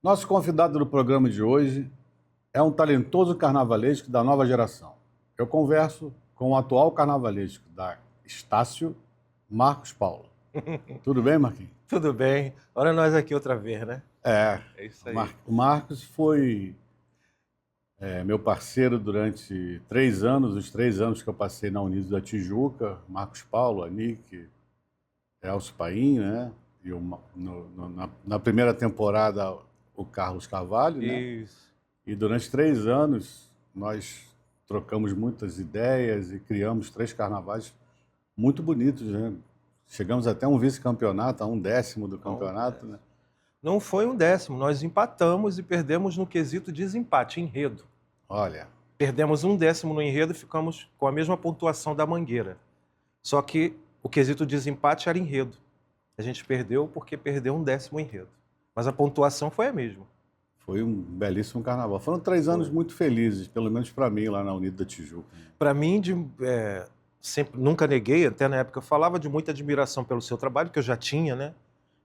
Nosso convidado do programa de hoje é um talentoso carnavalesco da nova geração. Eu converso com o atual carnavalesco da Estácio, Marcos Paulo. Tudo bem, Marquinhos? Tudo bem. Olha nós aqui outra vez, né? É isso aí. O Marcos foi meu parceiro durante 3 anos, os 3 anos que eu passei na Unidos da Tijuca, Marcos Paulo, Anique, Elcio Paim, né? E na primeira temporada, o Carlos Carvalho, né? Isso. E durante 3 anos, nós trocamos muitas ideias e criamos 3 carnavais muito bonitos, né? Chegamos até um vice-campeonato, a 1/10 do campeonato, né? Não foi 1/10, nós empatamos e perdemos no quesito desempate, enredo. Olha, Perdemos 1/10 no enredo e ficamos com a mesma pontuação da Mangueira. Só que o quesito desempate era enredo. A gente perdeu porque perdeu 1/10 enredo. Mas a pontuação foi a mesma. foi um belíssimo carnaval. Foram 3 anos muito felizes, pelo menos para mim, lá na Unidos da Tijuca. Para mim, sempre, nunca neguei, até na época eu falava de muita admiração pelo seu trabalho, que eu já tinha, né?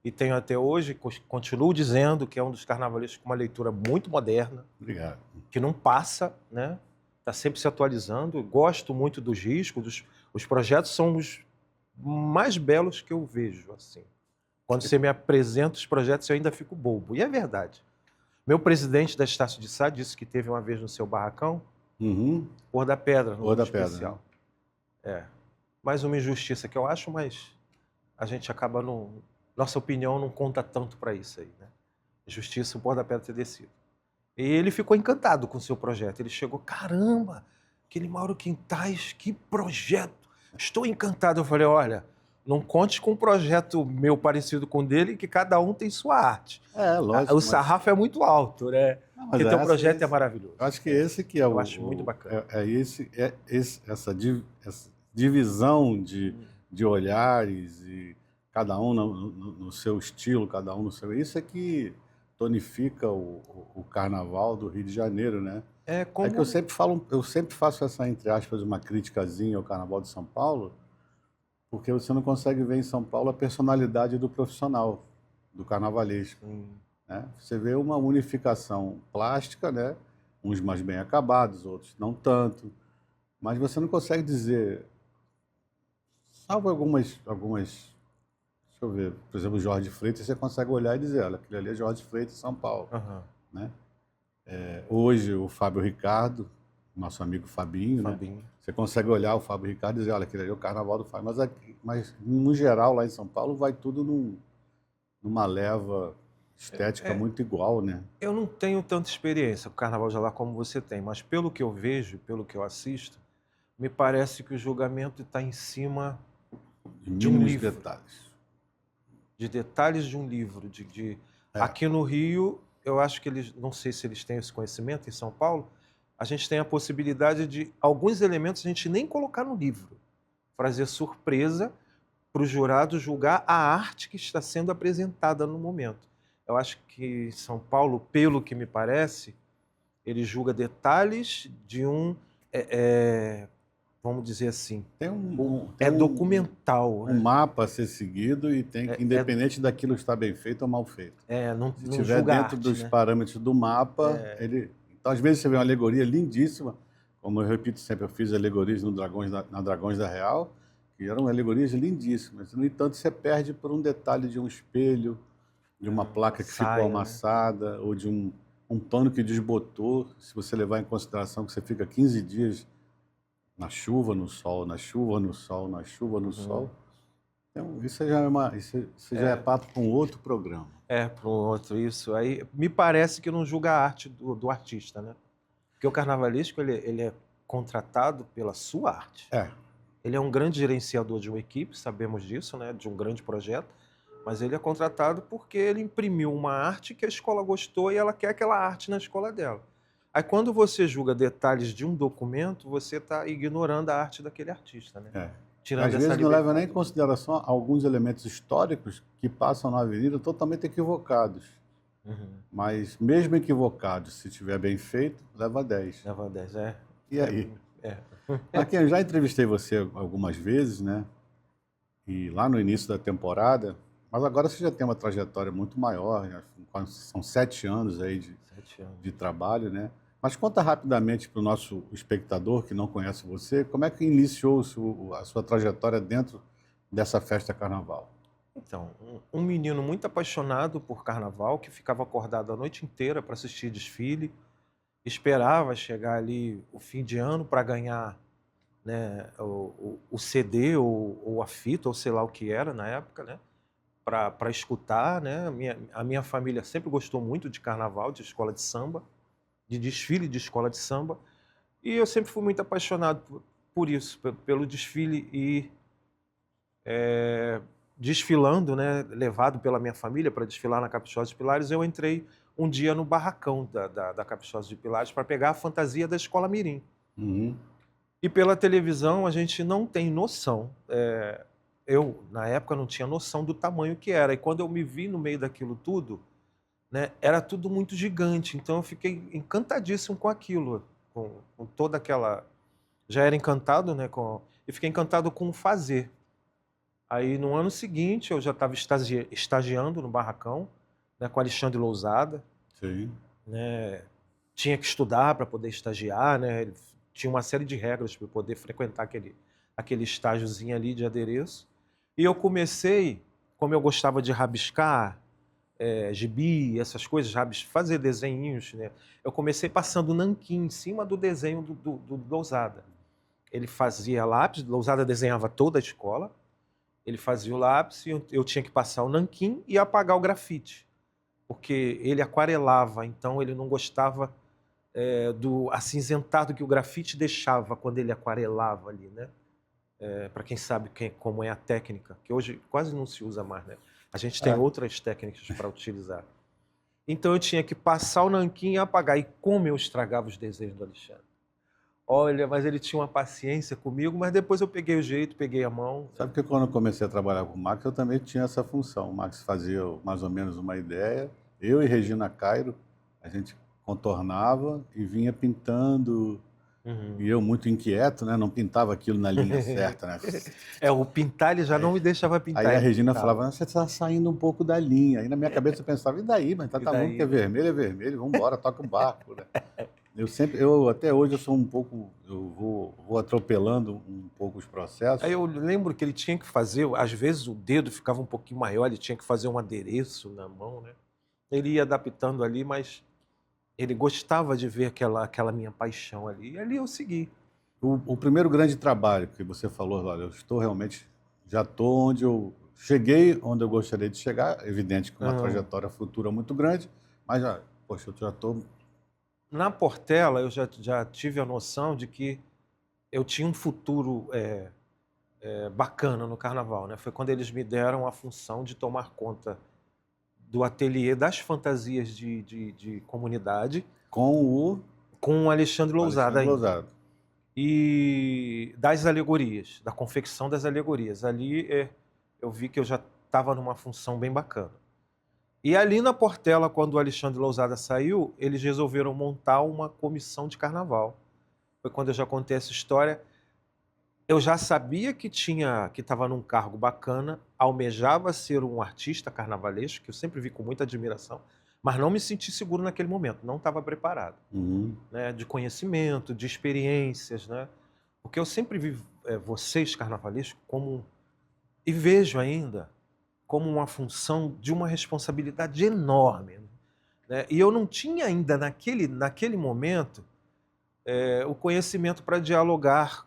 E tenho até hoje, continuo dizendo que é um dos carnavalescos com uma leitura muito moderna, Obrigado. que não passa, né? Está sempre se atualizando. Eu gosto muito dos riscos, os projetos são os mais belos que eu vejo, assim. Quando você me apresenta os projetos, eu ainda fico bobo. E é verdade. Meu presidente da Estácio de Sá disse que teve uma vez no seu barracão, Cor da Pedra, no Cor da especial. Pedra. Mais uma injustiça que eu acho, mas a gente acaba nossa opinião não conta tanto para isso aí, né? Justiça, o Cor da Pedra ter descido. E ele ficou encantado com o seu projeto. Ele chegou, caramba, aquele Mauro Quintais, que projeto! Estou encantado. Eu falei, olha, não conte com um projeto meu parecido com o dele, que cada um tem sua arte. Lógico. O sarrafo é muito alto, né? Porque teu projeto é maravilhoso. Eu acho que esse que é eu acho muito bacana. Essa divisão de olhares e cada um no seu estilo, cada um no seu... Isso é que tonifica o carnaval do Rio de Janeiro, né? É que eu sempre faço essa, entre aspas, uma criticazinha ao carnaval de São Paulo, porque você não consegue ver em São Paulo a personalidade do profissional, do carnavalesco. Né? Você vê uma unificação plástica, né? Uns mais bem acabados, outros não tanto, mas você não consegue dizer, salvo algumas, deixa eu ver, por exemplo, Jorge Freitas, você consegue olhar e dizer, olha, aquele ali é Jorge Freitas, São Paulo. Né? Hoje, o Fábio Ricardo, nosso amigo Fabinho, né? Você consegue olhar o Fábio Ricardo e dizer, olha, aquele ali é o carnaval do Fábio, mas no geral, lá em São Paulo, vai tudo numa leva estética muito igual, né? Eu não tenho tanta experiência com o Carnaval de lá como você tem, mas pelo que eu vejo, pelo que eu assisto, me parece que o julgamento está em cima de um livro. Detalhes. De detalhes de um livro. Aqui no Rio, eu acho que eles, não sei se eles têm esse conhecimento, em São Paulo, a gente tem a possibilidade de alguns elementos a gente nem colocar no livro, fazer surpresa para o jurado julgar a arte que está sendo apresentada no momento. Eu acho que São Paulo, pelo que me parece, ele julga detalhes de vamos dizer assim, documental. Um mapa a ser seguido e tem que, independente daquilo estar bem feito ou mal feito. Se estiver dentro dos parâmetros do mapa, Então, às vezes, você vê uma alegoria lindíssima, como eu repito sempre, eu fiz alegorias na Dragões da Real, que eram alegorias lindíssimas. No entanto, você perde por um detalhe de um espelho, de uma placa que ficou amassada, né? Ou de um pano que desbotou, se você levar em consideração que você fica 15 dias na chuva, no sol, na chuva, no sol, na chuva, no sol. Então, isso já é papo para um outro programa. Para um outro, isso. Aí me parece que não julga a arte do artista, né? Porque o carnavalesco, ele é contratado pela sua arte. Ele é um grande gerenciador de uma equipe, sabemos disso, né? De um grande projeto. Mas ele é contratado porque ele imprimiu uma arte que a escola gostou e ela quer aquela arte na escola dela. Aí quando você julga detalhes de um documento, você está ignorando a arte daquele artista, né? Às vezes não leva nem em consideração alguns elementos históricos que passam na avenida totalmente equivocados. Mas mesmo equivocado, se estiver bem feito, leva 10. Leva 10, E aí? Aqui, eu já entrevistei você algumas vezes, né? E lá no início da temporada, Mas agora você já tem uma trajetória muito maior, são 7 anos aí 7 anos. de trabalho, né? Mas conta rapidamente para o nosso espectador que não conhece você, como é que iniciou a sua trajetória dentro dessa festa carnaval? Então, um menino muito apaixonado por carnaval, que ficava acordado a noite inteira para assistir desfile, esperava chegar ali o fim de ano para ganhar, né, o CD ou a fita, ou sei lá o que era na época, né, para escutar, né? A minha família sempre gostou muito de carnaval, de escola de samba, de desfile de escola de samba, e eu sempre fui muito apaixonado por isso, pelo desfile e desfilando, né, levado pela minha família para desfilar na Capixosa de Pilares, eu entrei um dia no barracão da Capixosa de Pilares para pegar a fantasia da Escola Mirim. Uhum. E pela televisão a gente não tem noção. Eu, na época, não tinha noção do tamanho que era. E quando eu me vi no meio daquilo tudo, né, era tudo muito gigante. Então eu fiquei encantadíssimo com aquilo, com toda aquela... Já era encantado, né, e fiquei encantado com o fazer. Aí, no ano seguinte, eu já estava estagiando no barracão, né, com Alexandre Lousada. Sim. Né, tinha que estudar para poder estagiar, né? Ele tinha uma série de regras para poder frequentar aquele estágiozinho ali de adereço. E eu comecei, como eu gostava de rabiscar, gibi, essas coisas, fazer desenhinhos, né? Eu comecei passando nanquim em cima do desenho do Lousada. Ele fazia lápis, Lousada desenhava toda a escola, ele fazia o lápis e eu tinha que passar o nanquim e apagar o grafite, porque ele aquarelava, então ele não gostava do acinzentado que o grafite deixava quando ele aquarelava ali, né? Para quem sabe como é a técnica, que hoje quase não se usa mais, né? A gente tem outras técnicas para utilizar. Então eu tinha que passar o nanquim e apagar. E como eu estragava os desenhos do Alexandre. Olha, mas ele tinha uma paciência comigo, mas depois eu peguei o jeito, peguei a mão. Sabe que quando eu comecei a trabalhar com o Max, eu também tinha essa função. O Max fazia mais ou menos uma ideia, eu e Regina Cairo, a gente contornava e vinha pintando. Uhum. E eu, muito inquieto, né? Não pintava aquilo na linha certa, né? O pintar ele já não me deixava pintar. Aí a Regina falava, você está saindo um pouco da linha. Aí na minha cabeça eu pensava, e daí? Mas tá bom que é vermelho, vamos embora, toca o barco, né? Até hoje eu sou um pouco, eu vou atropelando um pouco os processos. Aí eu lembro que ele tinha que fazer, às vezes o dedo ficava um pouquinho maior, ele tinha que fazer um adereço na mão, né? Ele ia adaptando ali, mas ele gostava de ver aquela minha paixão ali. E ali eu segui. O primeiro grande trabalho que você falou, olha, já estou onde eu cheguei, onde eu gostaria de chegar, evidente com uma trajetória futura muito grande, mas poxa, eu já estou... Na Portela, eu já tive a noção de que eu tinha um futuro bacana no carnaval, né? Foi quando eles me deram a função de tomar conta do ateliê das fantasias de comunidade com o Alexandre Lousada ainda. E das alegorias, da confecção das alegorias. Ali eu vi que eu já estava numa função bem bacana. E ali na Portela, quando o Alexandre Lousada saiu, eles resolveram montar uma comissão de carnaval. Foi quando eu já contei essa história. Eu já sabia que estava num cargo bacana, almejava ser um artista carnavalesco, que eu sempre vi com muita admiração, mas não me senti seguro naquele momento, não estava preparado. Né, de conhecimento, de experiências, né? Porque eu sempre vi vocês, carnavalescos, e vejo ainda, como uma função de uma responsabilidade enorme. Né? E eu não tinha ainda, naquele momento, o conhecimento para dialogar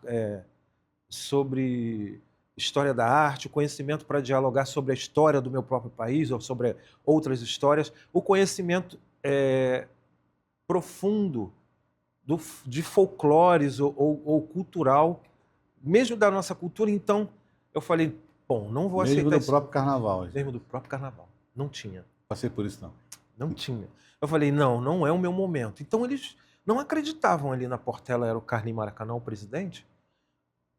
sobre história da arte, o conhecimento para dialogar sobre a história do meu próprio país ou sobre outras histórias, o conhecimento profundo de folclores ou cultural, mesmo da nossa cultura. Então, eu falei, bom, não vou aceitar isso. Mesmo do próprio carnaval. Mesmo do próprio carnaval. Não tinha. Passei por isso, não. Não tinha. Eu falei, não é o meu momento. Então, eles não acreditavam ali na Portela, era o Carlinhos Maracanã, o presidente,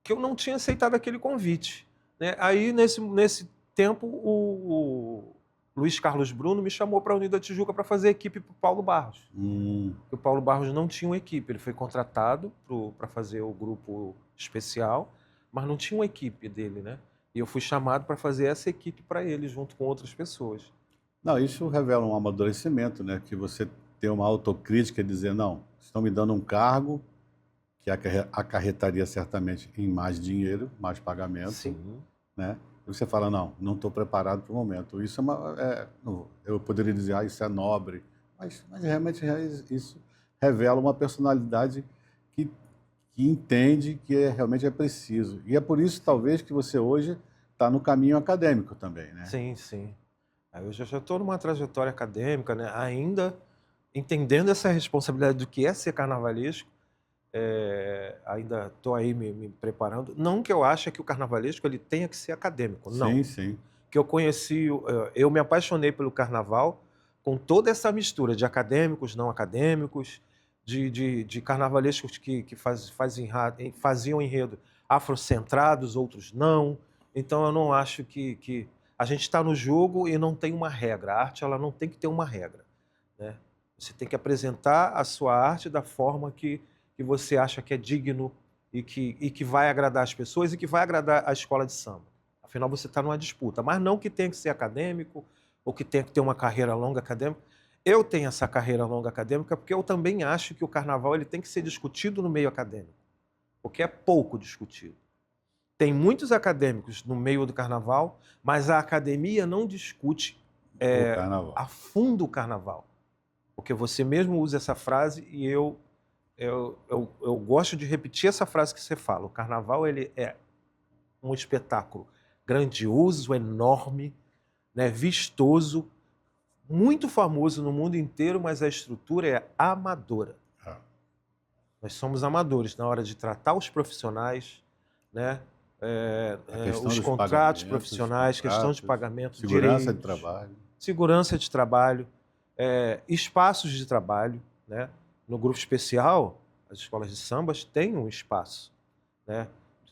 que eu não tinha aceitado aquele convite. Né? Aí, nesse tempo, o Luiz Carlos Bruno me chamou para a União da Tijuca para fazer equipe para o Paulo Barros. O Paulo Barros não tinha uma equipe, ele foi contratado para fazer o grupo especial, mas não tinha uma equipe dele, né? E eu fui chamado para fazer essa equipe para ele, junto com outras pessoas. Não, isso revela um amadurecimento, né? Que você tem uma autocrítica e dizer, não, estão me dando um cargo que acarretaria certamente em mais dinheiro, mais pagamento, Sim. né? E você fala, não estou preparado para o momento. Isso eu poderia dizer, isso é nobre, mas realmente isso revela uma personalidade que entende que realmente é preciso. E é por isso, talvez, que você hoje está no caminho acadêmico também, né? Sim, sim. Eu já estou numa trajetória acadêmica, né? Ainda entendendo essa responsabilidade do que é ser carnavalesco, ainda estou aí me preparando. Não que eu ache que o carnavalesco ele tenha que ser acadêmico, não. Sim, sim. Que eu me apaixonei pelo carnaval com toda essa mistura de acadêmicos, não acadêmicos, de carnavalescos que faziam enredo afrocentrados, outros não. Então eu não acho que a gente está no jogo e não tem uma regra. A arte ela não tem que ter uma regra, né? Você tem que apresentar a sua arte da forma que você acha que é digno e que vai agradar as pessoas e que vai agradar a escola de samba. Afinal, você está numa disputa. Mas não que tenha que ser acadêmico ou que tenha que ter uma carreira longa acadêmica. Eu tenho essa carreira longa acadêmica porque eu também acho que o carnaval ele tem que ser discutido no meio acadêmico, porque é pouco discutido. Tem muitos acadêmicos no meio do carnaval, mas a academia não discute a fundo o carnaval. Porque você mesmo usa essa frase e eu gosto de repetir essa frase que você fala. O carnaval ele é um espetáculo grandioso, enorme, né, vistoso, muito famoso no mundo inteiro, mas a estrutura é amadora. Nós somos amadores na hora de tratar os profissionais, né, os contratos profissionais, questão de pagamento, segurança de trabalho. Segurança de trabalho, espaços de trabalho, né? No grupo especial, as escolas de sambas têm um espaço, né?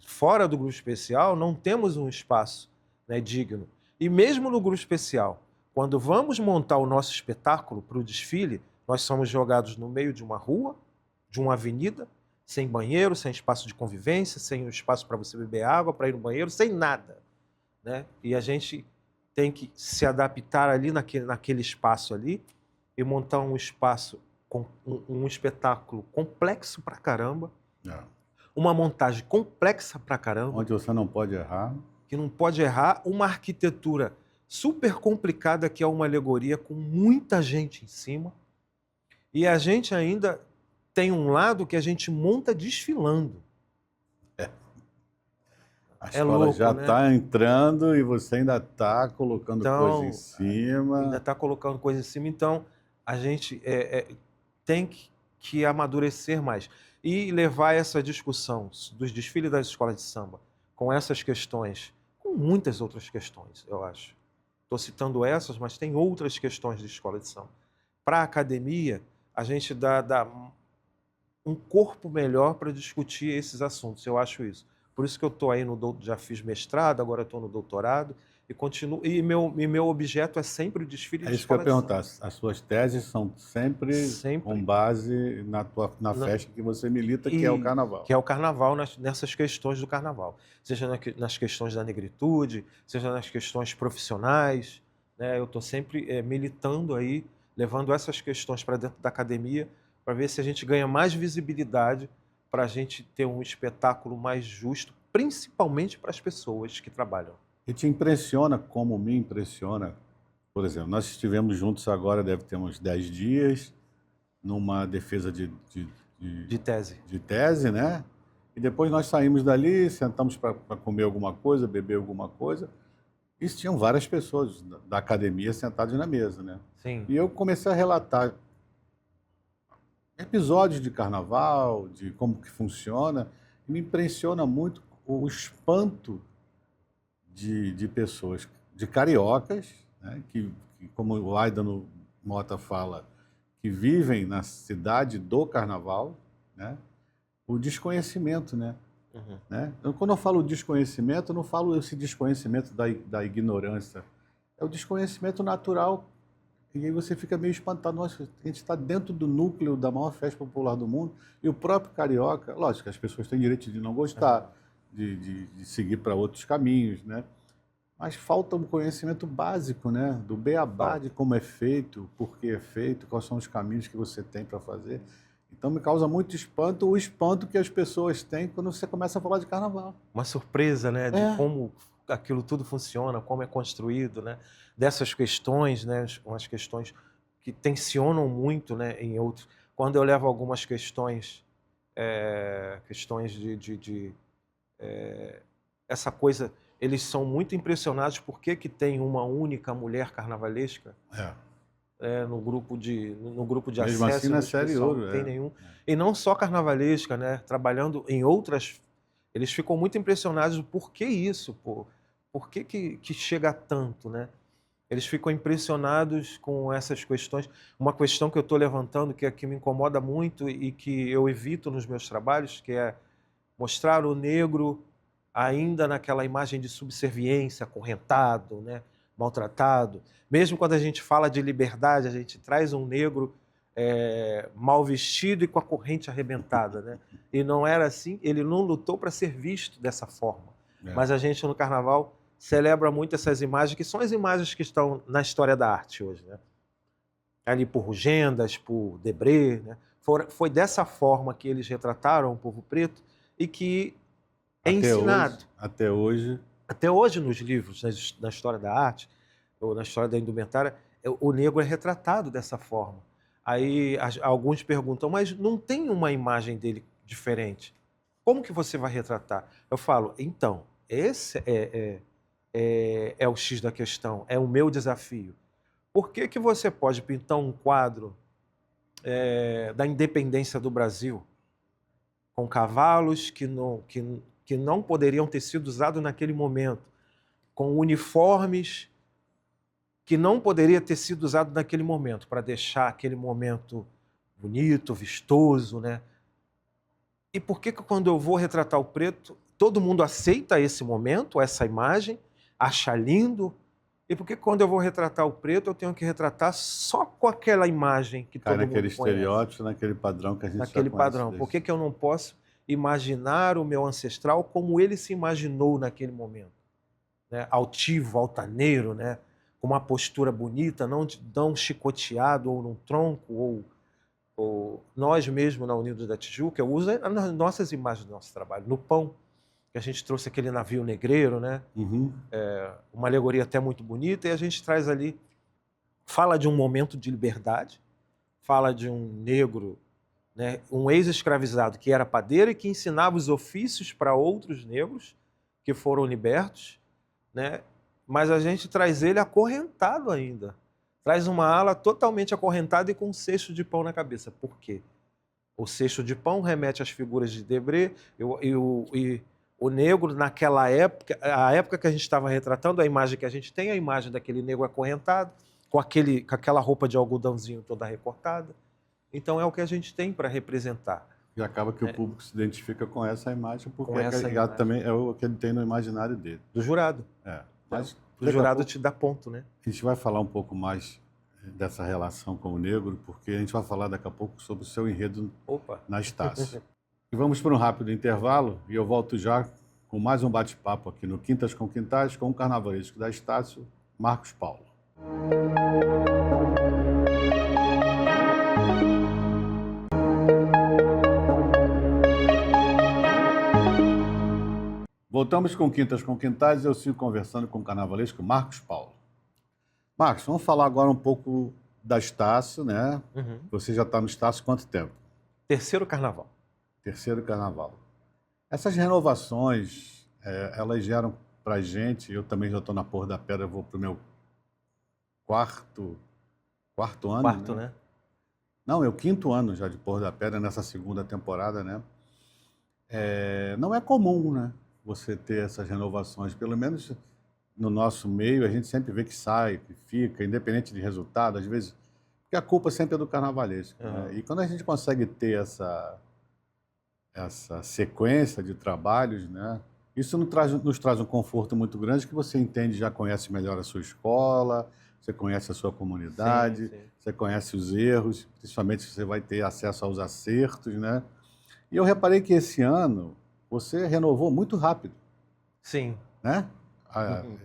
Fora do grupo especial, não temos um espaço, né, digno. E mesmo no grupo especial, quando vamos montar o nosso espetáculo para o desfile, nós somos jogados no meio de uma rua, de uma avenida, sem banheiro, sem espaço de convivência, sem um espaço para você beber água, para ir no banheiro, sem nada, né? E a gente tem que se adaptar ali naquele espaço ali e montar um espaço, um espetáculo complexo pra caramba, uma montagem complexa pra caramba. Onde você não pode errar. Que não pode errar, uma arquitetura super complicada que é uma alegoria com muita gente em cima. E a gente ainda tem um lado que a gente monta desfilando. A escola já está entrando e você ainda está colocando coisa em cima. Ainda está colocando coisa em cima, então a gente tem que amadurecer mais. E levar essa discussão dos desfiles das escolas de samba com essas questões, com muitas outras questões, eu acho. Estou citando essas, mas tem outras questões de escola de samba. Para a academia, a gente dá um corpo melhor para discutir esses assuntos, eu acho isso. Por isso que eu estou aí já fiz mestrado, agora estou no doutorado e continuo. E meu objeto é sempre o desfile de escola de samba. É isso que eu ia perguntar. As suas teses são sempre com base na festa que você milita, que é o carnaval. Que é o carnaval, nessas questões do carnaval. Seja nas questões da negritude, seja nas questões profissionais, né? Eu estou sempre militando aí, levando essas questões para dentro da academia, para ver se a gente ganha mais visibilidade, para a gente ter um espetáculo mais justo, principalmente para as pessoas que trabalham. E te impressiona como me impressiona? Por exemplo, nós estivemos juntos agora, deve ter uns 10 dias, numa defesa de tese. De tese, né? E depois nós saímos dali, sentamos para comer alguma coisa, beber alguma coisa, e tinham várias pessoas da academia sentadas na mesa, né? Sim. E eu comecei a relatar episódios de carnaval, de como que funciona, e me impressiona muito o espanto de pessoas, de cariocas, né, que, como o Aidano Mota fala, que vivem na cidade do carnaval, né, o desconhecimento, né? Uhum. Né? Então, quando eu falo desconhecimento, eu não falo esse desconhecimento da ignorância, é o desconhecimento natural. E aí você fica meio espantado. Nossa, a gente está dentro do núcleo da maior festa popular do mundo e o próprio carioca, lógico que as pessoas têm direito de não gostar, de seguir para outros caminhos, né? Mas falta um conhecimento básico, né? Do beabá, de como é feito, por que é feito, quais são os caminhos que você tem para fazer. Então me causa muito espanto, o espanto que as pessoas têm quando você começa a falar de carnaval. Uma surpresa, né? De como aquilo tudo funciona, como é construído, né? Dessas questões, né? Umas questões que tensionam muito, né? Em outros. Quando eu levo algumas questões, questões essa coisa, eles são muito impressionados por que tem uma única mulher carnavalesca no grupo de Mesmo acesso. assim, na série Ouro, não tem nenhum. E não só carnavalesca, né? Trabalhando em outras. Eles ficam muito impressionados por que isso, por que chega a tanto, né? Eles ficam impressionados com essas questões. Uma questão que eu estou levantando, que me incomoda muito e que eu evito nos meus trabalhos, que é mostrar o negro ainda naquela imagem de subserviência, acorrentado, né? Maltratado. Mesmo quando a gente fala de liberdade, a gente traz um negro mal vestido e com a corrente arrebentada, né? E não era assim, ele não lutou para ser visto dessa forma. Mas a gente no carnaval celebra muito essas imagens, que são as imagens que estão na história da arte hoje, né? Ali por Rugendas, por Debré, né? Foi dessa forma que eles retrataram o povo preto e que é ensinado. Até hoje Nos livros, na história da arte, ou na história da indumentária, o negro é retratado dessa forma. Aí alguns perguntam, mas não tem uma imagem dele diferente? Como que você vai retratar? Eu falo, então, esse é o X da questão, é o meu desafio. Por que você pode pintar um quadro da independência do Brasil com cavalos que não poderiam ter sido usados naquele momento, com uniformes que não poderia ter sido usado naquele momento, para deixar aquele momento bonito, vistoso, né? E por que quando eu vou retratar o preto, todo mundo aceita esse momento, essa imagem, acha lindo? E por que quando eu vou retratar o preto, eu tenho que retratar só com aquela imagem que todo mundo conhece? Naquele estereótipo, naquele padrão que a gente já conhece. Naquele padrão. Por que eu não posso imaginar o meu ancestral como ele se imaginou naquele momento? Né? Altivo, altaneiro, né? Com uma postura bonita, não chicoteado ou num tronco, ou nós mesmos na Unidos da Tijuca, eu uso nas nossas imagens do nosso trabalho, no pão, que a gente trouxe aquele navio negreiro, né? Uma alegoria até muito bonita, e a gente traz ali, fala de um momento de liberdade, fala de um negro, né, um ex-escravizado que era padeiro e que ensinava os ofícios para outros negros que foram libertos, né? Mas a gente traz ele acorrentado ainda. Traz uma ala totalmente acorrentada e com um cesto de pão na cabeça. Por quê? O cesto de pão remete às figuras de Debré e o negro naquela época, a época que a gente estava retratando, a imagem que a gente tem, a imagem daquele negro acorrentado, com aquela roupa de algodãozinho toda recortada. Então é o que a gente tem para representar. E acaba que o público se identifica com essa imagem, porque também é o que ele tem no imaginário dele. Do jurado. Mas o jurado te dá ponto, né? A gente vai falar um pouco mais dessa relação com o negro, porque a gente vai falar daqui a pouco sobre o seu enredo na Estácio. E vamos para um rápido intervalo e eu volto já com mais um bate-papo aqui no Quintas com Quintais com o carnavalesco da Estácio, Marcos Paulo. Voltamos com Quintas com Quintais e eu sigo conversando com o carnavalesco Marcos Paulo. Marcos, vamos falar agora um pouco da Estácio, né? Você já está no Estácio há quanto tempo? Terceiro carnaval. Terceiro carnaval. Essas renovações, elas geram para a gente, eu também já estou na Porra da Pedra, vou para o meu quarto ano. Quarto, né? Não, é o quinto ano já de Porra da Pedra, nessa segunda temporada, né? Não é comum, né? Você ter essas renovações, pelo menos no nosso meio, a gente sempre vê que sai, que fica, independente de resultado, às vezes, porque a culpa sempre é do carnavalesco. Né? E quando a gente consegue ter essa sequência de trabalhos, né? Isso nos traz um conforto muito grande, que você entende, já conhece melhor a sua escola, você conhece a sua comunidade, você conhece os erros, principalmente você vai ter acesso aos acertos, né? E eu reparei que esse ano você renovou muito rápido. Sim. Né?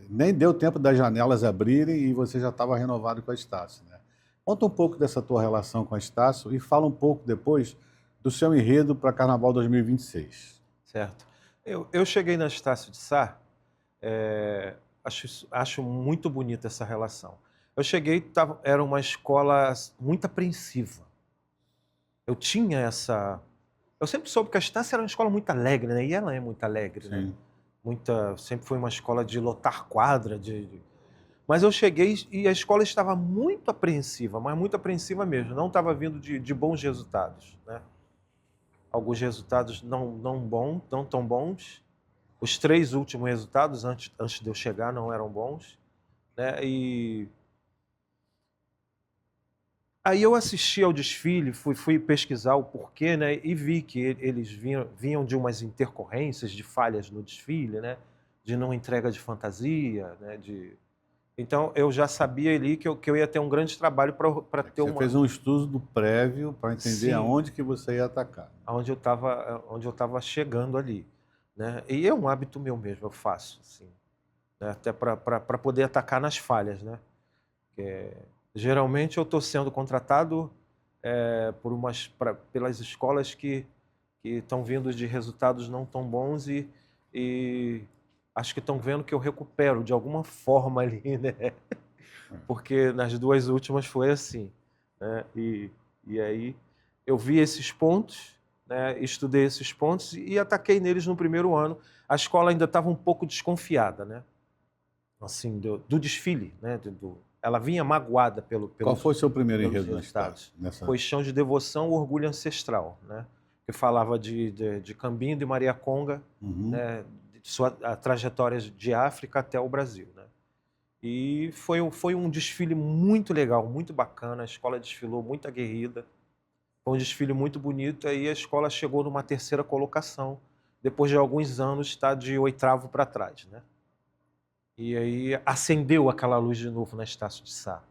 Nem deu tempo das janelas abrirem e você já estava renovado com a Estácio. Né? Conta um pouco dessa tua relação com a Estácio e fala um pouco depois do seu enredo para Carnaval 2026. Certo. Eu cheguei na Estácio de Sá, acho muito bonita essa relação. Eu cheguei, era uma escola muito apreensiva. Eu tinha essa... Eu sempre soube que a Estácio era uma escola muito alegre, né? E ela é muito alegre, né? Sempre foi uma escola de lotar quadra, mas eu cheguei e a escola estava muito apreensiva, mas muito apreensiva mesmo. Não estava vindo de bons resultados, né? Alguns resultados não tão bons. Os 3 últimos resultados antes de eu chegar não eram bons, né? E aí eu assisti ao desfile, fui pesquisar o porquê, né? E vi que eles vinham de umas intercorrências, de falhas no desfile, né? De não entrega de fantasia, né? Então eu já sabia ali que eu ia ter um grande trabalho para ter Você fez um estudo prévio para entender Sim, aonde que você ia atacar. onde eu estava chegando ali, né? E é um hábito meu mesmo, eu faço, assim, né? Até para poder atacar nas falhas, né? Geralmente eu estou sendo contratado pelas escolas que estão vindo de resultados não tão bons e acho que estão vendo que eu recupero de alguma forma ali, né? Porque nas 2 últimas foi assim, né? E aí eu vi esses pontos, né? Estudei esses pontos e ataquei neles no primeiro ano. A escola ainda estava um pouco desconfiada, né? Assim, do desfile, né? Ela vinha magoada Qual foi o seu primeiro enredo na resultados. Estácio? Foi Chão de Devoção, Orgulho Ancestral, né? Que falava de Cambinho de Maria Conga, né? De sua trajetória de África até o Brasil, né? E foi um desfile muito legal, muito bacana. A escola desfilou muito aguerrida. Foi um desfile muito bonito. Aí a escola chegou numa 3ª colocação, depois de alguns anos está de 8º para trás, né? E aí acendeu aquela luz de novo na Estácio de Sá,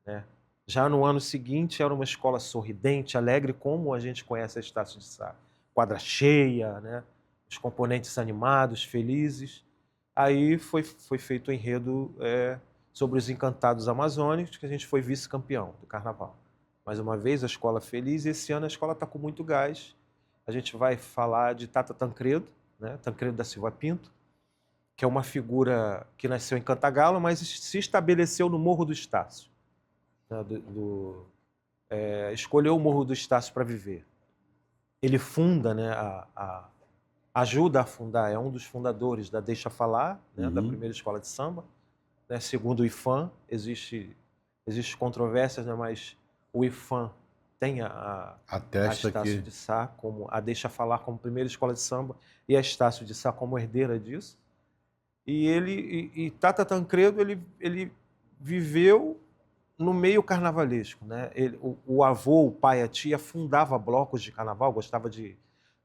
né? Já no ano seguinte era uma escola sorridente, alegre, como a gente conhece a Estácio de Sá. Quadra cheia, né? Os componentes animados, felizes. Aí foi feito o enredo sobre os encantados amazônicos, que a gente foi vice-campeão do Carnaval. Mais uma vez, a escola feliz, e esse ano a escola está com muito gás. A gente vai falar de Tata Tancredo, né? Tancredo da Silva Pinto, que é uma figura que nasceu em Cantagalo, mas se estabeleceu no Morro do Estácio. Né? Escolheu o Morro do Estácio para viver. Ele funda, né, ajuda a fundar, é um dos fundadores da Deixa Falar, né, da primeira escola de samba. Né, segundo o IFAM, existe controvérsias, né, mas o IFAM tem a Estácio de Sá como a Deixa Falar como primeira escola de samba e a Estácio de Sá como herdeira disso. E Tata Tancredo ele viveu no meio carnavalesco, né? O avô, o pai, a tia fundava blocos de carnaval, gostava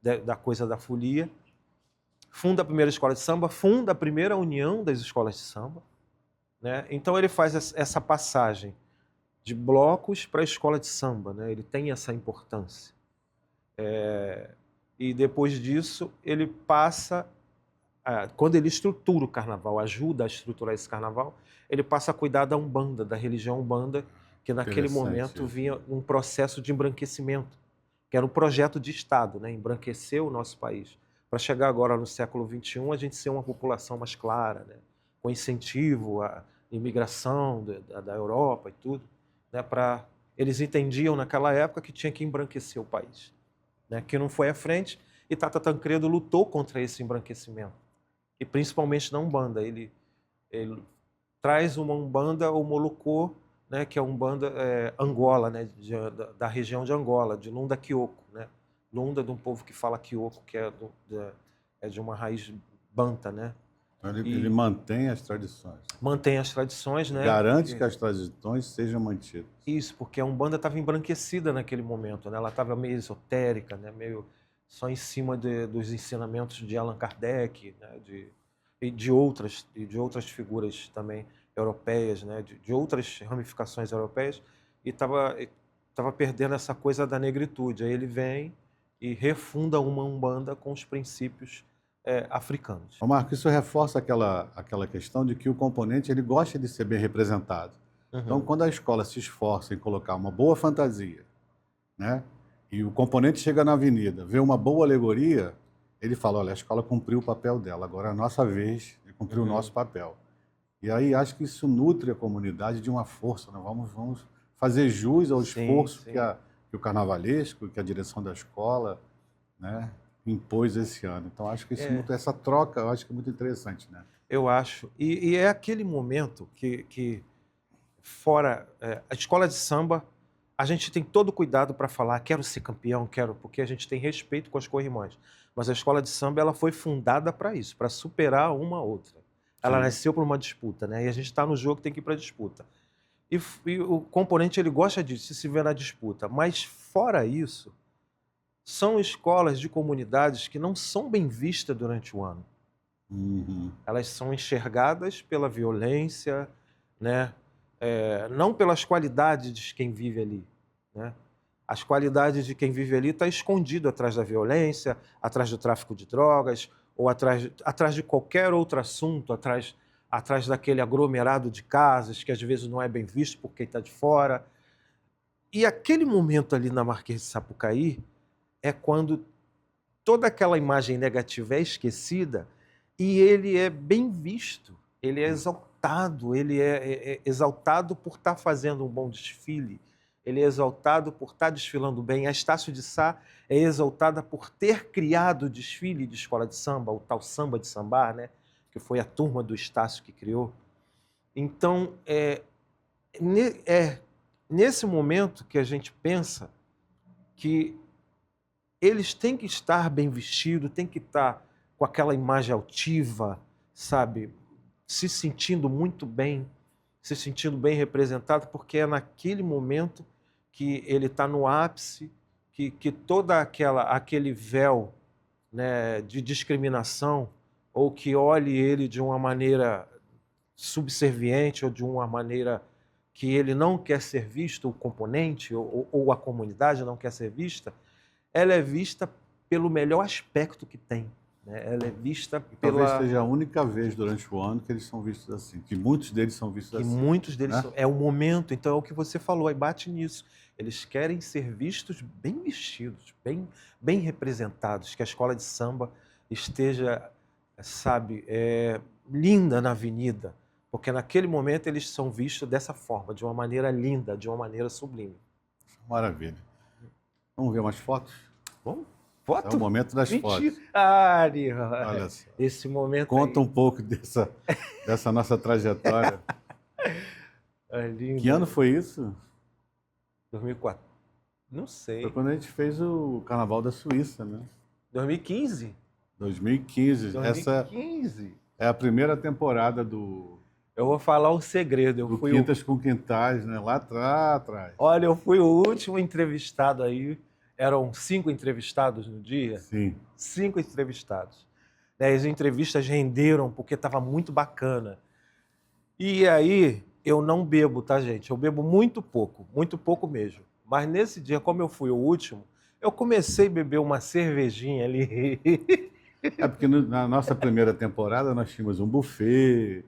da coisa da folia. Funda a primeira escola de samba, funda a primeira união das escolas de samba, né? Então ele faz essa passagem de blocos para a escola de samba, né? Ele tem essa importância. E depois disso ele passa, quando ele estrutura o carnaval, ajuda a estruturar esse carnaval, ele passa a cuidar da Umbanda, da religião Umbanda, que naquele momento vinha um processo de embranquecimento, que era um projeto de Estado, né? Embranquecer o nosso país. Para chegar agora no século XXI, a gente ser uma população mais clara, né? Com incentivo à imigração da Europa e tudo. Né? Eles entendiam naquela época que tinha que embranquecer o país. Né? Que não foi à frente, e Tata Tancredo lutou contra esse embranquecimento. E principalmente na Umbanda. Ele traz uma Umbanda, o Molucô, né, que é a Umbanda Angola, né, da região de Angola, de Lunda Kioko. Né? Lunda, de um povo que fala Kioko, que é de uma raiz banta. Né? Ele mantém as tradições. Mantém as tradições. Né? Garante que as tradições sejam mantidas. Isso, porque a Umbanda estava embranquecida naquele momento. Né? Ela estava meio esotérica, né? Meio só em cima dos ensinamentos de Allan Kardec, né? E de outras figuras também europeias, né? De outras ramificações europeias, e estava perdendo essa coisa da negritude. Aí ele vem e refunda uma Umbanda com os princípios africanos. Ô Marco, isso reforça aquela questão de que o componente ele gosta de ser bem representado. Então, quando a escola se esforça em colocar uma boa fantasia, né, e o componente chega na avenida, vê uma boa alegoria, ele fala, olha, a escola cumpriu o papel dela, agora é a nossa vez de cumprir o nosso papel. E aí acho que isso nutre a comunidade de uma força, né? Vamos fazer jus ao esforço que o carnavalesco, que a direção da escola, né, impôs esse ano. Então acho que essa troca eu acho que é muito interessante, né? Eu acho. E é aquele momento que fora a escola de samba, a gente tem todo o cuidado para falar, quero ser campeão, porque a gente tem respeito com as corrimães. Mas a escola de samba ela foi fundada para isso, para superar uma outra. Ela nasceu por uma disputa, né? E a gente está no jogo, tem que ir para a disputa. E o componente ele gosta disso, de se ver na disputa. Mas fora isso, são escolas de comunidades que não são bem vistas durante o ano. Elas são enxergadas pela violência, né? Não pelas qualidades de quem vive ali, né? As qualidades de quem vive ali estão escondido atrás da violência, atrás do tráfico de drogas, ou atrás de qualquer outro assunto, atrás daquele aglomerado de casas que às vezes não é bem visto por quem está de fora. E aquele momento ali na Marquês de Sapucaí é quando toda aquela imagem negativa é esquecida e ele é bem visto, ele é exaltado, ele é exaltado por estar fazendo um bom desfile, ele é exaltado por estar desfilando bem. A Estácio de Sá é exaltada por ter criado o desfile de escola de samba, o tal samba de sambar, né? Que foi a turma do Estácio que criou. Então, nesse momento que a gente pensa que eles têm que estar bem vestidos, têm que estar com aquela imagem altiva, sabe? Se sentindo muito bem, se sentindo bem representado, porque é naquele momento que ele está no ápice, que toda aquele véu, né, de discriminação, ou que olhe ele de uma maneira subserviente, ou de uma maneira que ele não quer ser visto, o componente, ou a comunidade não quer ser vista, ela é vista pelo melhor aspecto que tem. Ela é vista Talvez seja a única vez durante o ano que eles são vistos assim, que muitos deles são vistos assim. Muitos deles é o momento, então é o que você falou, aí bate nisso. Eles querem ser vistos bem vestidos, bem representados, que a escola de samba esteja, sabe, linda na avenida, porque naquele momento eles são vistos dessa forma, de uma maneira linda, de uma maneira sublime. Maravilha. Vamos ver umas fotos? Vamos? Foto? É o momento das fotos. Olha só. Esse momento. Conta um pouco dessa nossa trajetória. Que ano foi isso? 2004. Não sei. Foi quando a gente fez o Carnaval da Suíça, né? 2015. 2015. Essa é a primeira temporada do... Eu vou falar um segredo. Do Quintas com Quintais, né? Lá atrás. Olha, eu fui o último entrevistado aí. Eram 5 entrevistados no dia? Sim. 5 entrevistados. As entrevistas renderam porque estava muito bacana. E aí, eu não bebo, tá, gente? Eu bebo muito pouco mesmo. Mas nesse dia, como eu fui o último, eu comecei a beber uma cervejinha ali. É porque na nossa primeira temporada nós tínhamos um buffet,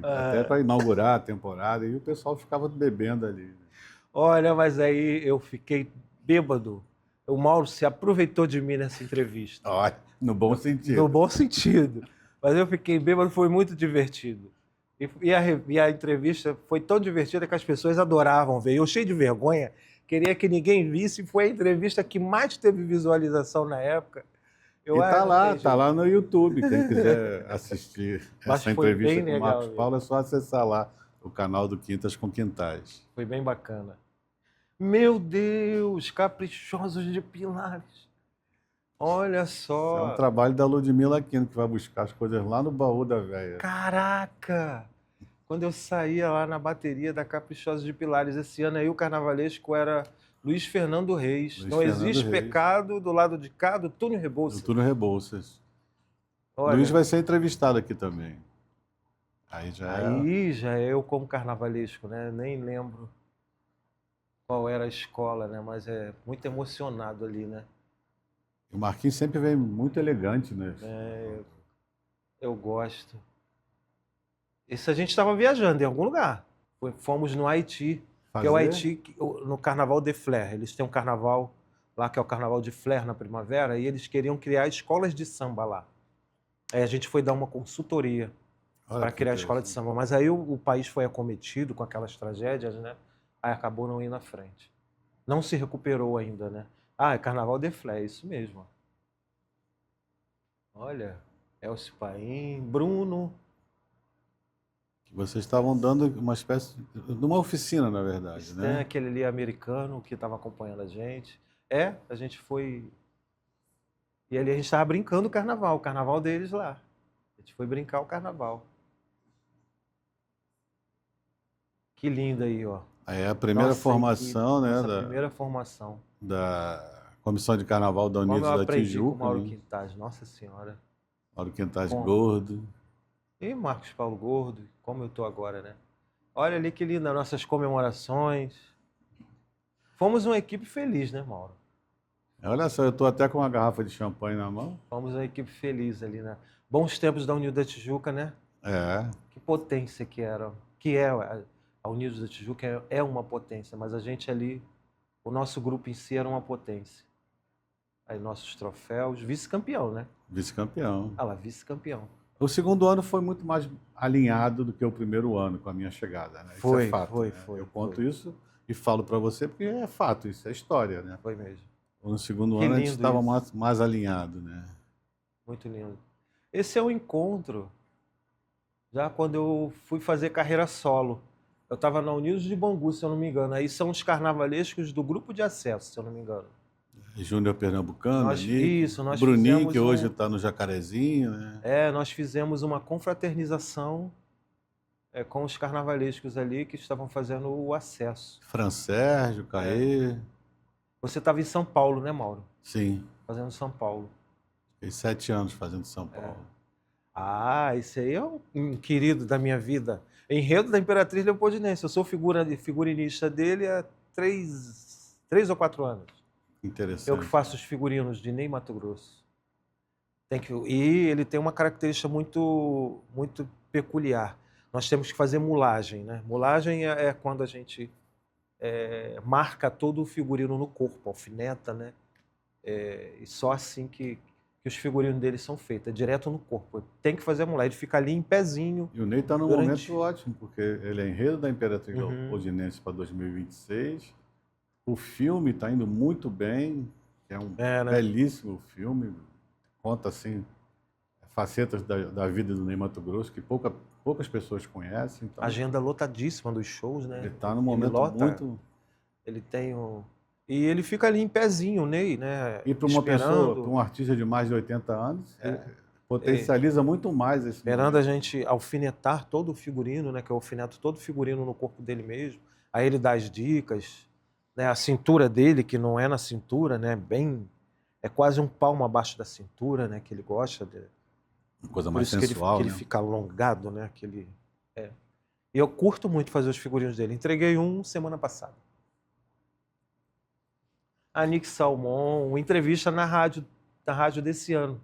até para inaugurar a temporada, e o pessoal ficava bebendo ali. Olha, mas aí eu fiquei bêbado. O Mauro se aproveitou de mim nessa entrevista. Olha, no bom sentido. No bom sentido. Mas eu fiquei bêbado, foi muito divertido. E a entrevista foi tão divertida que as pessoas adoravam ver. Eu, cheio de vergonha, queria que ninguém visse. Foi a entrevista que mais teve visualização na época. Tá lá no YouTube. Quem quiser assistir essa entrevista com o Marcos Paulo, é só acessar lá o canal do Quintas com Quintais. Foi bem bacana. Meu Deus, Caprichosos de Pilares. Olha só. É um trabalho da Ludmila Aquino, que vai buscar as coisas lá no baú da véia. Caraca! Quando eu saía lá na bateria da Caprichosos de Pilares, esse ano aí o carnavalesco era Luiz Fernando Reis. Não existe pecado do lado de cá, do Túlio Rebouças. Do Túlio Rebouças. Olha, Luiz vai ser entrevistado aqui também. Aí já é eu como carnavalesco, né? Nem lembro qual era a escola, né? Mas é muito emocionado ali, né? O Marquinhos sempre vem muito elegante, né? Eu gosto. Isso a gente estava viajando em algum lugar. Fomos no Haiti. Que é o Haiti, no Carnaval de Flers. Eles têm um carnaval lá, que é o Carnaval de Flers na primavera, e eles queriam criar escolas de samba lá. Aí a gente foi dar uma consultoria para criar a escola de samba. Mas aí o país foi acometido com aquelas tragédias, né? Aí acabou não indo à frente. Não se recuperou ainda, né? Ah, é Carnaval de Flers, isso mesmo. Olha, Elcio Paim, Bruno. Vocês estavam dando uma espécie de uma oficina, na verdade, né? Tem aquele ali americano que estava acompanhando a gente. A gente foi... E ali a gente estava brincando o carnaval deles lá. A gente foi brincar o carnaval. Que lindo aí, ó. Aí é a primeira formação, né? Nossa primeira formação. Da Comissão de Carnaval da Unidos da Tijuca. Com Mauro Quintaz, Nossa Senhora. Mauro Quintaz gordo. E Marcos Paulo gordo, como eu tô agora, né? Olha ali que lindo, nossas comemorações. Fomos uma equipe feliz, né, Mauro? Olha só, eu tô até com uma garrafa de champanhe na mão. Fomos uma equipe feliz ali, né? Bons tempos da Unidos da Tijuca, né? Que potência que era. Que é a Unidos da Tijuca é uma potência, mas a gente ali, o nosso grupo em si era uma potência. Aí nossos troféus, vice-campeão, né? Vice-campeão. Ah lá, vice-campeão. O segundo ano foi muito mais alinhado do que o primeiro ano com a minha chegada, né? Isso é fato, foi. Eu conto isso e falo para você porque é fato, isso é história, né? Foi mesmo. No segundo ano a gente estava mais alinhado, né? Muito lindo. Esse é o encontro. Já quando eu fui fazer carreira solo. Eu estava na Unidos de Bangu, se eu não me engano. Aí são os carnavalescos do grupo de acesso, se eu não me engano. Júnior Pernambucano, nós Bruninho, que hoje está no Jacarezinho, né? Nós fizemos uma confraternização com os carnavalescos ali que estavam fazendo o acesso. Fran Sérgio, Caê. Você estava em São Paulo, né, Mauro? Sim. Fazendo São Paulo. Fiquei 7 anos fazendo São Paulo. Esse aí é um querido da minha vida. Enredo da Imperatriz Leopoldinense. Eu sou figurinista dele há 3 ou 4 anos. Interessante. Eu que faço os figurinos de Ney Mato Grosso. E ele tem uma característica muito, muito peculiar. Nós temos que fazer mulagem, né? Mulagem é quando a gente marca todo o figurino no corpo, alfineta, né? E só assim que os figurinos dele são feitos, é direto no corpo. Tem que fazer a mulagem, ele fica ali em pezinho. E o Ney está num momento ótimo, porque ele é enredo da Imperatriz Leopoldinense para 2026. O filme está indo muito bem, é um belíssimo filme, conta assim facetas da vida do Ney Mato Grosso que poucas pessoas conhecem. Então, agenda lotadíssima dos shows, né? Ele está num momento muito... Ele tem E ele fica ali em pezinho, o Ney, né? E para uma pessoa, para um artista de mais de 80 anos, potencializa muito mais esse esperando momento. A gente alfinetar todo o figurino, né? Que eu alfineto todo o figurino no corpo dele mesmo. Aí ele dá as dicas, né? A cintura dele, que não é na cintura, né? É quase um palmo abaixo da cintura, né? Que ele gosta de... Uma coisa mais sensual, que ele fica alongado, né? E eu curto muito fazer os figurinos dele. Entreguei um semana passada. A Nick Salmon, uma entrevista na rádio desse ano.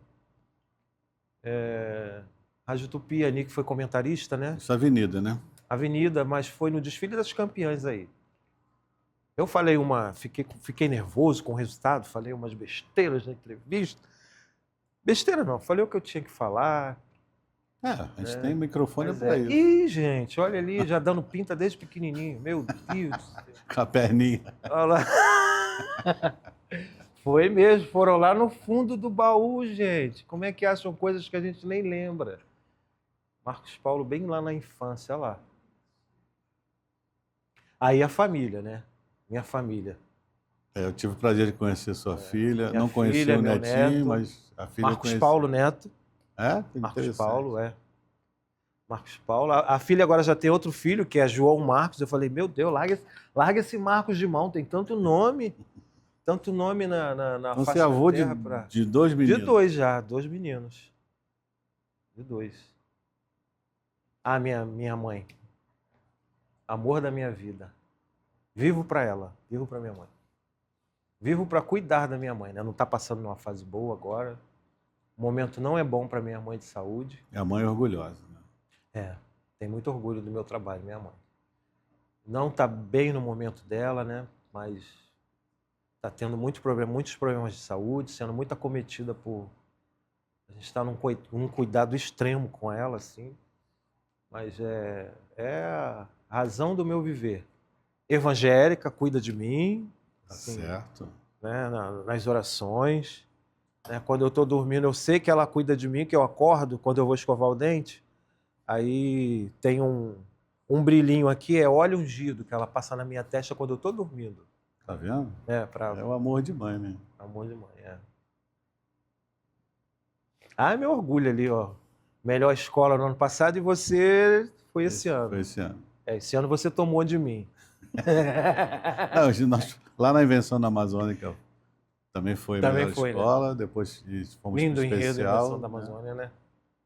Rádio Tupi, a Nick foi comentarista, né? Isso é Avenida, né? Avenida, mas foi no desfile das campeãs aí. Eu falei fiquei nervoso com o resultado, falei umas besteiras na entrevista. Besteira não, falei o que eu tinha que falar. A gente tem microfone para isso. Ih, gente, olha ali, já dando pinta desde pequenininho. Meu Deus. Com a perninha. Olha lá. Foi mesmo, foram lá no fundo do baú, gente. Como é que acham coisas que a gente nem lembra? Marcos Paulo bem lá na infância, olha lá. Aí a família, né? Minha família. Eu tive o prazer de conhecer sua filha. Não conheci o netinho, neto, mas a filha Marcos Paulo Neto. Marcos Paulo, Marcos Paulo. A filha agora já tem outro filho, que é João Marcos. Eu falei, meu Deus, larga esse Marcos de mão, tem tanto nome na face da terra. Você é avô de 2 meninos? De 2 já, 2 meninos. De 2. Minha mãe. Amor da minha vida. Vivo para ela, vivo para minha mãe. Vivo para cuidar da minha mãe, né? Não está passando numa fase boa agora. O momento não é bom para minha mãe de saúde. E a mãe é orgulhosa, né? Tem muito orgulho do meu trabalho, minha mãe. Não está bem no momento dela, né? Mas está tendo muitos problemas de saúde, sendo muito acometida por... A gente está num cuidado extremo com ela, assim. Mas é a razão do meu viver. Evangélica, cuida de mim. Tá assim, certo. Né? Nas orações. Né? Quando eu estou dormindo, eu sei que ela cuida de mim, que eu acordo quando eu vou escovar o dente. Aí tem um brilhinho aqui, é óleo ungido, que ela passa na minha testa quando eu estou dormindo. Tá vendo? É o amor de mãe, né? Amor de mãe, Ah, meu orgulho ali, ó. Melhor escola no ano passado e você foi esse ano. Foi esse ano. Esse ano você tomou de mim. Não, lá na Invenção da Amazônica também foi a melhor escola, né? Depois fomos lindo para o especial. Enredo Invenção da Amazônia, né?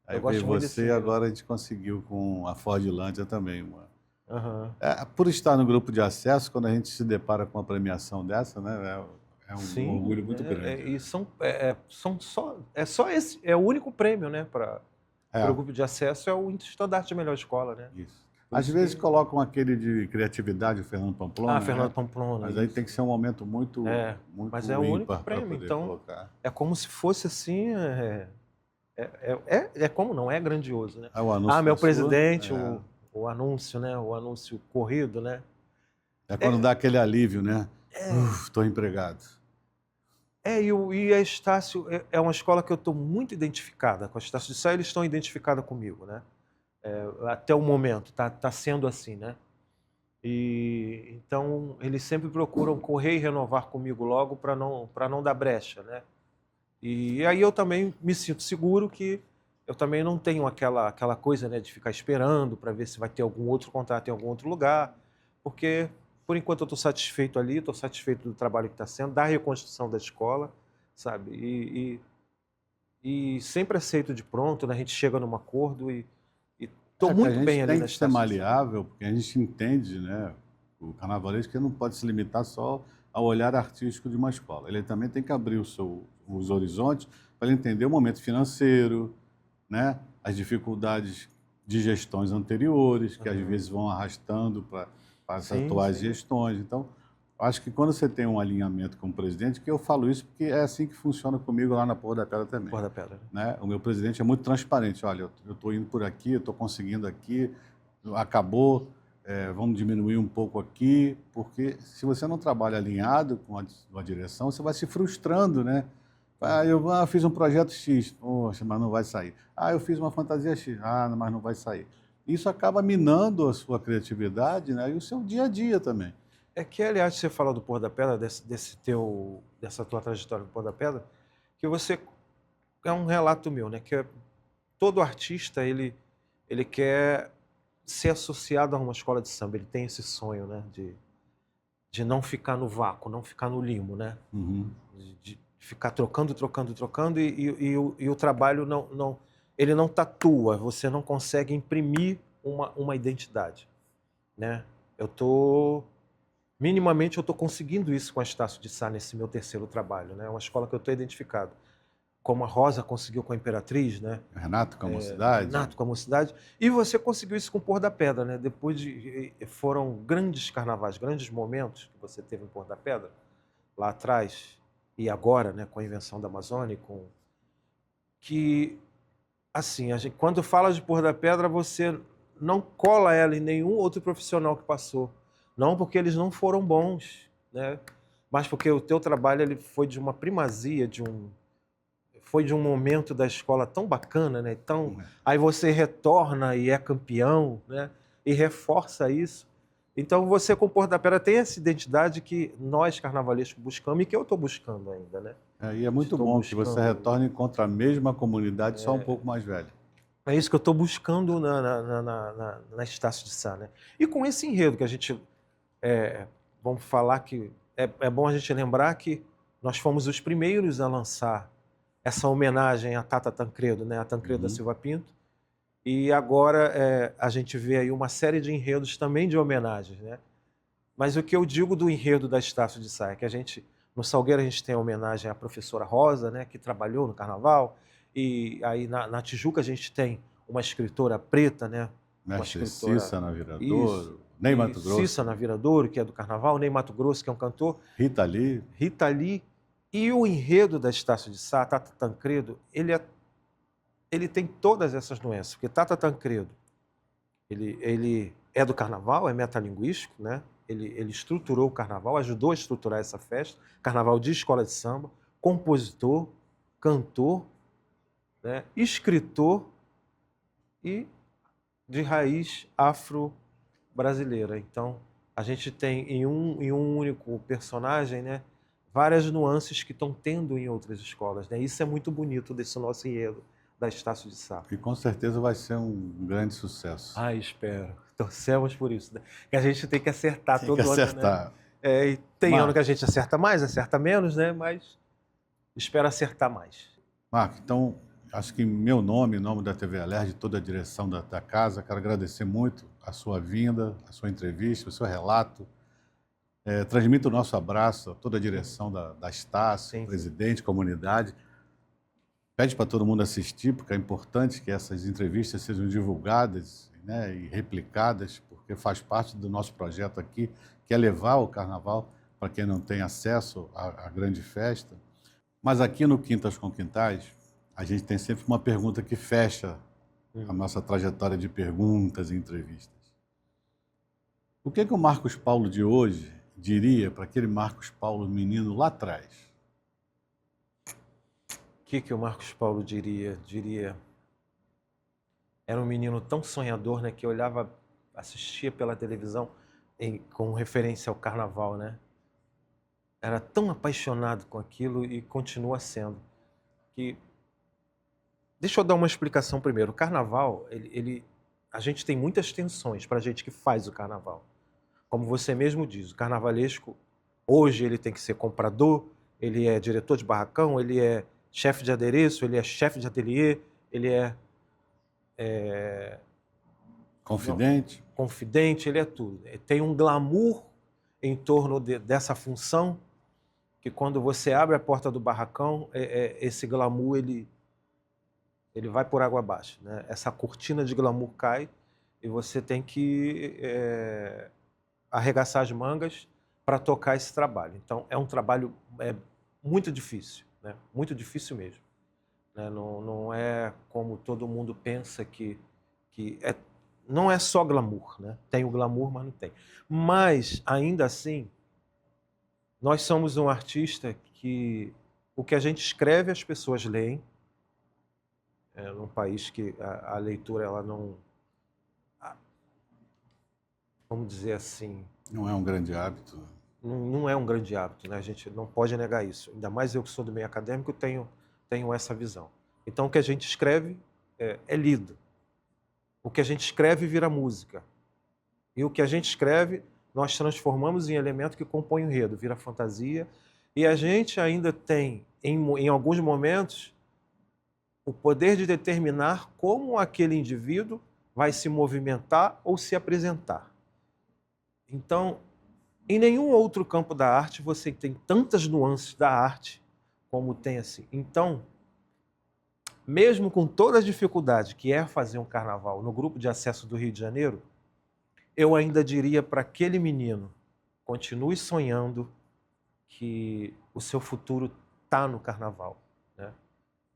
Aí veio você e agora a gente conseguiu com a Fordlândia também. Por estar no grupo de acesso, quando a gente se depara com uma premiação dessa, né? É um orgulho muito grande. E só esse, é o único prêmio, né? Para o grupo de acesso é o estandarte de melhor escola, né? Isso. Às vezes colocam aquele de criatividade, o Fernando Pamplona. Fernando Pamplona. Mas aí tem que ser um momento muito mas é o único prêmio, então colocar. É como se fosse assim, como não é grandioso, né? O anúncio meu presidente, o anúncio, né? O anúncio corrido, né? É quando dá aquele alívio, né? Estou empregado. E a Estácio é uma escola que eu estou muito identificada com a Estácio de Sá, eles estão identificados comigo, né? Até o momento, tá sendo assim, né? E então eles sempre procuram correr e renovar comigo logo para não dar brecha, né? E aí eu também me sinto seguro que eu também não tenho aquela coisa, né, de ficar esperando para ver se vai ter algum outro contrato em algum outro lugar, porque por enquanto eu estou satisfeito ali, estou satisfeito do trabalho que está sendo, da reconstrução da escola, sabe? E sempre aceito de pronto, né? A gente chega num acordo e estou muito bem ali na Estácio. A gente tem que ser maleável, porque a gente entende, né? O carnavalesco não pode se limitar só ao olhar artístico de uma escola. Ele também tem que abrir os horizontes para ele entender o momento financeiro, né? As dificuldades de gestões anteriores, que às vezes vão arrastando para as atuais gestões. Então, acho que quando você tem um alinhamento com o presidente, que eu falo isso porque é assim que funciona comigo lá na Porra da Pedra também. Porra da Pedra. Né? O meu presidente é muito transparente. Olha, eu estou indo por aqui, eu estou conseguindo aqui, acabou, vamos diminuir um pouco aqui, porque se você não trabalha alinhado com a direção, você vai se frustrando, né? Eu fiz um projeto X, poxa, mas não vai sair. Eu fiz uma fantasia X, mas não vai sair. Isso acaba minando a sua criatividade, né? E o seu dia a dia também. Aliás, você fala do Porra da Pedra, dessa tua trajetória do Porra da Pedra, que você... É um relato meu, né? Que todo artista, ele quer ser associado a uma escola de samba. Ele tem esse sonho, né? De não ficar no vácuo, não ficar no limo, né? De ficar trocando e o trabalho ele não tatua, você não consegue imprimir uma identidade, né? Minimamente eu estou conseguindo isso com a Estácio de Sá nesse meu terceiro trabalho, né? É uma escola que eu estou identificado. Como a Rosa conseguiu com a Imperatriz, né? Renato com a Mocidade. Renato com a Mocidade. E você conseguiu isso com o Porra da Pedra, né? Foram grandes carnavais, grandes momentos que você teve em Porra da Pedra, lá atrás e agora, né? Com a Invenção da Amazônia, que, assim, quando fala de Porra da Pedra, você não cola ela em nenhum outro profissional que passou. Não porque eles não foram bons, né? Mas porque o teu trabalho ele foi de uma primazia, foi de um momento da escola tão bacana, né? Aí você retorna e é campeão, né? E reforça isso. Então você com o Porra da Pedra tem essa identidade que nós carnavalescos buscamos e que eu estou buscando ainda, né? E é muito bom que você retorne contra a mesma comunidade, só um pouco mais velho. É isso que eu estou buscando na Estácio de Sá, né? E com esse enredo que a gente... vamos falar que... É bom a gente lembrar que nós fomos os primeiros a lançar essa homenagem à Tata Tancredo, né? A Tancredo da Silva Pinto. E agora a gente vê aí uma série de enredos também de homenagens, né? Mas o que eu digo do enredo da Estácio de Sá é que a gente No Salgueiro a gente tem a homenagem à professora Rosa, né, que trabalhou no Carnaval. E aí na Tijuca a gente tem uma escritora preta, né? Mestre Cissa na Viradouro, Ney Matogrosso. Cissa na Viradouro, que é do Carnaval, Ney Matogrosso, que é um cantor. Rita Lee. Rita Lee. E o enredo da Estácio de Sá, Tata Tancredo, ele tem todas essas nuances, porque Tata Tancredo, ele é do Carnaval, é metalinguístico, né? Ele estruturou o Carnaval, ajudou a estruturar essa festa, Carnaval de escola de samba, compositor, cantor, né? Escritor e de raiz afro-brasileira. Então, a gente tem em um único personagem, né, várias nuances que estão tendo em outras escolas, né? Isso é muito bonito desse nosso enredo da Estácio de Sá. E com certeza vai ser um grande sucesso. Ah, espero. Torcemos por isso, né? Que a gente tem que acertar tem todo que ano, acertar. né? E tem ano que a gente acerta mais, acerta menos, né? Mas espero acertar mais. Marco, então, acho que em meu nome, em nome da TV Alerj, de toda a direção da casa, quero agradecer muito a sua vinda, a sua entrevista, o seu relato. Transmito o nosso abraço a toda a direção da Estácio, presidente, comunidade. Pede para todo mundo assistir, porque é importante que essas entrevistas sejam divulgadas, né, e replicadas, porque faz parte do nosso projeto aqui, que é levar o Carnaval para quem não tem acesso à grande festa. Mas aqui no Quintas com Quintais, a gente tem sempre uma pergunta que fecha a nossa trajetória de perguntas e entrevistas. O que o Marcos Paulo de hoje diria para aquele Marcos Paulo menino lá atrás? O que o Marcos Paulo diria? Era um menino tão sonhador, né, que olhava, assistia pela televisão com referência ao Carnaval, né? Era tão apaixonado com aquilo e continua sendo. Deixa eu dar uma explicação primeiro. O Carnaval, a gente tem muitas tensões para a gente que faz o Carnaval. Como você mesmo diz, o carnavalesco, hoje ele tem que ser comprador, ele é diretor de barracão, ele é chefe de adereço, ele é chefe de ateliê, ele é confidente, ele é tudo. Tem um glamour em torno dessa função, que quando você abre a porta do barracão, esse glamour ele vai por água abaixo, né? Essa cortina de glamour cai e você tem que arregaçar as mangas para tocar esse trabalho. Então, é um trabalho muito difícil, né? Muito difícil mesmo. Né? Não é como todo mundo pensa que não é só glamour, né? Tem o glamour, mas não tem. Mas, ainda assim, nós somos um artista que o que a gente escreve as pessoas leem. Num país que a leitura ela não... Vamos dizer assim... Não é um grande hábito. Não é um grande hábito, né? A gente não pode negar isso. Ainda mais eu que sou do meio acadêmico tenho essa visão. Então, o que a gente escreve é lido. O que a gente escreve vira música. E o que a gente escreve, nós transformamos em elemento que compõe o enredo, vira fantasia. E a gente ainda tem, em alguns momentos, o poder de determinar como aquele indivíduo vai se movimentar ou se apresentar. Então, em nenhum outro campo da arte você tem tantas nuances da arte como tem assim. Então, mesmo com toda a dificuldade que é fazer um carnaval no grupo de acesso do Rio de Janeiro, eu ainda diria para aquele menino, continue sonhando que o seu futuro está no carnaval, né?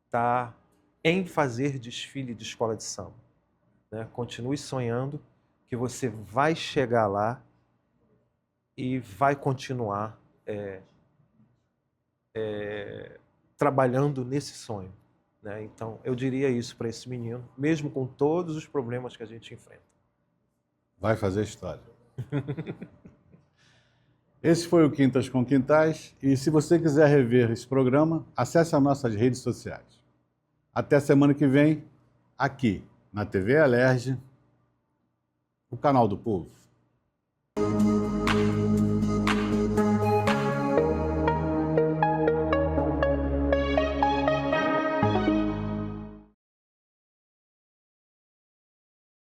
Está em fazer desfile de escola de samba, né? Continue sonhando que você vai chegar lá e vai continuar trabalhando nesse sonho, né? Então, eu diria isso para esse menino, mesmo com todos os problemas que a gente enfrenta. Vai fazer história. Esse foi o Quintas com Quintais, e se você quiser rever esse programa, acesse as nossas redes sociais. Até semana que vem, aqui na TV Alerj, o canal do povo.